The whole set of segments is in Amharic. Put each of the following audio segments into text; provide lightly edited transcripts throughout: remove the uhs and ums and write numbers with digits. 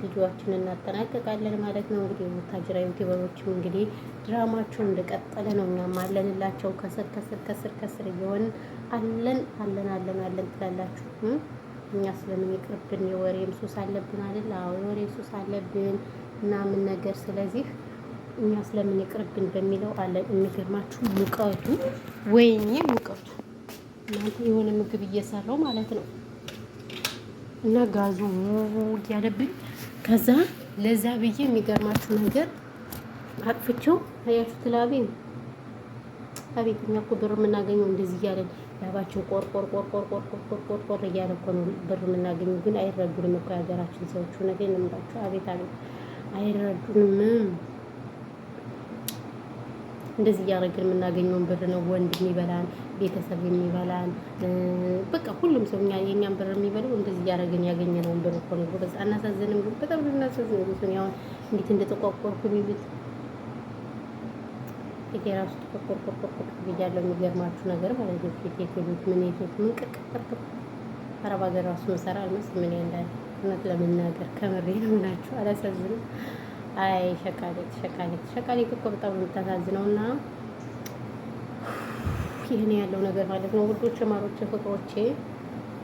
ቪዲዮአችንን እናጠናቀቃለን ማለት ነው። እንግዲህ ወታጅራ ዩቲዩበሮችም እንግዲህ ድራማቸውን እንደቀጠለ ነው። እኛም አለንላቸው ከስር እየሆን አለን ትላላችሁ። እኛ ስለምን ይቅርብን፣ የወሬም ሱስ አለብን አይደል? አዎ የወሬ ሱስ አለብን ምናምን ነገር። ስለዚህ እኛ ስለምን ይቅርብን በሚለው አለ። የሚገርማችሁ ሙቀቱ፣ ወይኔ ሙቀቱ እናንተ የሆነ ምግብ እየሰራው ማለት ነው እና ጋዙ እያለብኝ ከዛ ለዛ ብዬ የሚገርማችሁ ነገር አጥፍቼው አያችሁት ላቤን። አቤት እኛ እኮ ብር የምናገኘው እንደዚህ እያለን ላባችን ቆር እያለ እኮ ነው ብር የምናገኘው። ግን አይረዱንም እኮ የሀገራችን ሰዎች። እውነቴን ነው የምላችሁ። አቤት አይረዱንም። እንደዚህ እያደረግን የምናገኘውን ብር ነው ወንድ የሚበላን፣ ቤተሰብ የሚበላን፣ በቃ ሁሉም ሰው የእኛን ብር የሚበላው እንደዚህ እያደረግን ያገኘነውን ብር እኮ ነው። በዛ አናሳዝንም? ግን በጣም እናሳዝን። ግን ያው እንዴት እንደተቋቋርኩ የሚሉት ፊቴ ራሱ ተቆርቆር ብያለሁ። የሚገርማችሁ ነገር ማለት ነው ፊቴ ትሉት ምን ይሉት ምን ቅርቅር አረብ ሀገር ራሱ መሰራ አልመስል ምን ያንዳል። እውነት ለመናገር ከምሬ ነው ናችሁ። አላሳዝንም? አይ ሸቃሌት እኮ በጣም ነው የምታሳዝነው። እና ይህን ያለው ነገር ማለት ነው ውዶች፣ ማሮች፣ ፍቅሮቼ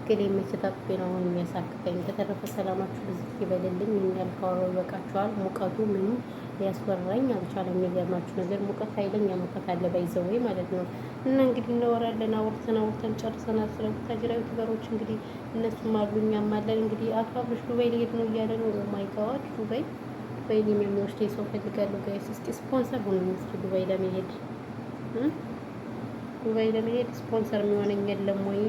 ግን የመቸታጥቤ ነው አሁን የሚያሳክተኝ። በተረፈ ሰላማችሁ ብዙ ይበልልኝ። ምን ያልካወራው ይበቃችኋል። ሙቀቱ ምኑ ሊያስወራኝ አልቻለም። የሚገርማችሁ ነገር ሙቀት ኃይለኛ ሙቀት አለ ባይዘው ማለት ነው። እና እንግዲህ እናወራለን። አውርተን ጨርሰናል። ስለ ቡታጅራ ዩቲዩበሮች እንግዲህ እነሱም አሉ እኛም አለን። እንግዲህ አቶ አብርሽ ዱባይ ሊሄድ ነው እያለ ነው። ኦማይ ጋድ ዱባይ የሚወስደኝ ሰው ፈልጋለሁ ጋይስ። እስኪ ስፖንሰር ሆኖ እስኪ ዱባይ ለመሄድ ስፖንሰር የሚሆነኝ የለም ወይ?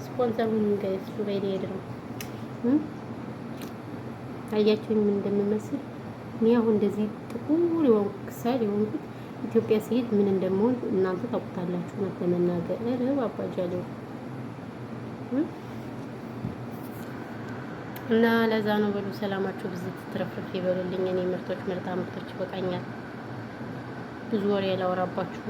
ስፖንሰር ሆኖ ጋይስ ዱባይ ሊሄድ ነው። አያችሁኝ ምን እንደምመስል እኔ አሁን እንደዚህ ጥቁር የሆንኩት ኢትዮጵያ ሲሄድ ምን እንደምሆን እናንተ ታውቁታላችሁ። እውነት ለመናገር አባጃሌው እና ለዛ ነው በሉ ሰላማችሁ ብዙ ትረፍርፍ ይበሉልኝ። እኔ ምርጦች ይበቃኛል። ብዙ ወሬ ያላወራባችሁ